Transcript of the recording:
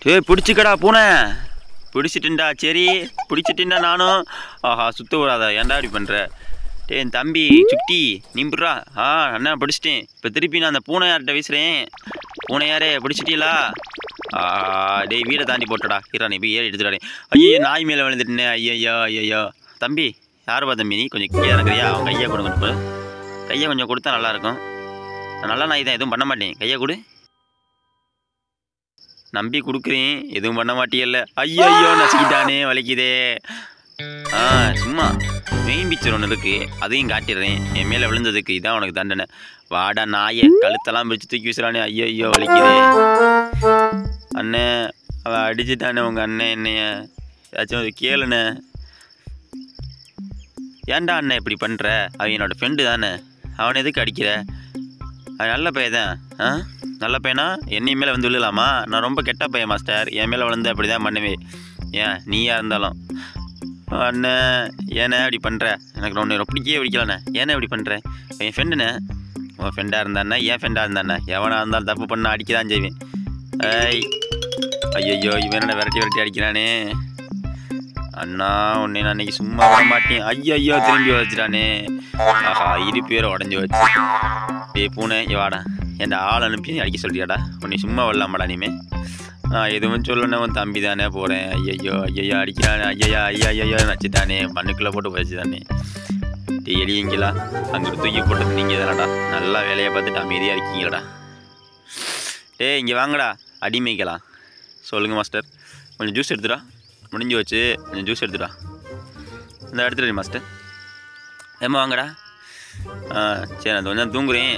டேய் பிடிச்சிக்கடா பூனை. பிடிச்சிட்டுண்டா. சரி பிடிச்சிட்டுண்டா நானும். ஆஹா சுத்த விடாதா, ஏன்டா இப்படி பண்ணுற? டே என் தம்பி சுட்டி நீம்புட்றா. அண்ணா பிடிச்சிட்டேன். இப்போ திருப்பி நான் அந்த பூனை யார்கிட்ட வீசுகிறேன். பூனை யாரே பிடிச்சிட்டீங்களா? டேய் வீடை தாண்டி போட்டடா. ஹீரா நீ போய் ஏறி எடுத்துடாடே. ஐயோ நாய் மேலே விழுந்துட்டேனே. ஐயோ ஐயோ தம்பி யாருப்பா தம்பி நீ? கொஞ்சம் கீழே இறங்குறியா? அவன் கையை கொடுங்க. கையை கொஞ்சம் கொடுத்தா நல்லாயிருக்கும். நல்லா நாய் தான், எதுவும் பண்ண மாட்டேன். கையை கொடு. நம்பி கொடுக்குறேன், எதுவும் பண்ண மாட்டியல்ல. ஐயோ நசிக்கிட்டானே, வலிக்குதே. சும்மா மெயின் பிக்சர் ஒன்று இருக்குது, அதையும் காட்டிடுறேன். என் மேலே விழுந்ததுக்கு இதான் உனக்கு தண்டனை. வாடா நாயை, கழுத்தெல்லாம் பிரித்து தூக்கி வீசுறானே. ஐயோ வலிக்குதே. அண்ணே அவன் அடிச்சுட்டானே உங்கள் அண்ணன் என்னைய. ஏதாச்சும் ஒரு கேளுண்ணே. ஏன்டா அண்ணன் இப்படி பண்ணுற? அவன் என்னோடய ஃப்ரெண்டு தானே, அவனை எதுக்கு அடிக்கிற? அவன் நல்ல பையன் தான். நல்ல பையனா என்னை மேலே வந்து விழுலாமா? நான் ரொம்ப கெட்ட பையன் மாஸ்டர். என் மேலே விழுந்து அப்படி தான் பண்ணுவேன். ஏன் நீயா இருந்தாலும். அண்ணன் ஏண்ணே அப்படி பண்ணுற? எனக்கு ஒன்று பிடிக்கவே பிடிக்கலண்ணே. ஏண்ணே இப்படி பண்ணுறேன்? என் ஃப்ரெண்டுண்ணே. உன் ஃப்ரெண்டாக இருந்தாண்ணே, என் ஃப்ரெண்டாக இருந்தாண்ணே. எவனாக இருந்தாலும் தப்பு பண்ண அடிக்க தான் செய்வேன். ஐயோ இவன் என்ன விரட்டி அடிக்கிறானே. அண்ணா உன்னை நான் அன்றைக்கி சும்மா வர மாட்டேன். ஐயோ திரும்பி வச்சுட்டானே. ஆஹா இரு பேரை உடஞ்சி வச்சு. பூனை வாடா, என் ஆள் அனுப்பி அடிக்க சொல்றியாடா? உன்னை சும்மா வரலாமாடா நீமே? எதுவும் சொல்லணும், உன் தம்பி தானே போகிறேன். ஐயோ அடிக்கிறானே. ஐயா நச்சுட்டானே, மண்ணுக்குள்ளே போட்டு வச்சுதானே. எலிங்களா அங்கிட்டு தூக்கி போட்டது நீங்கள் தானடா. நல்லா வேலையை பார்த்துட்டு அமைதியாக இருக்கீங்களடா. இங்கே வாங்கடா அடிமைக்கலாம். சொல்லுங்கள் மாஸ்டர், கொஞ்சம் ஜூஸ் எடுத்துடா. முடிஞ்சு வச்சு கொஞ்சம் ஜூஸ் எடுத்துடா. இந்த எடுத்துடு மாஸ்டர். ஏம்மா வாங்கடா. சரி நான் கொஞ்சம் தூங்குறேன்.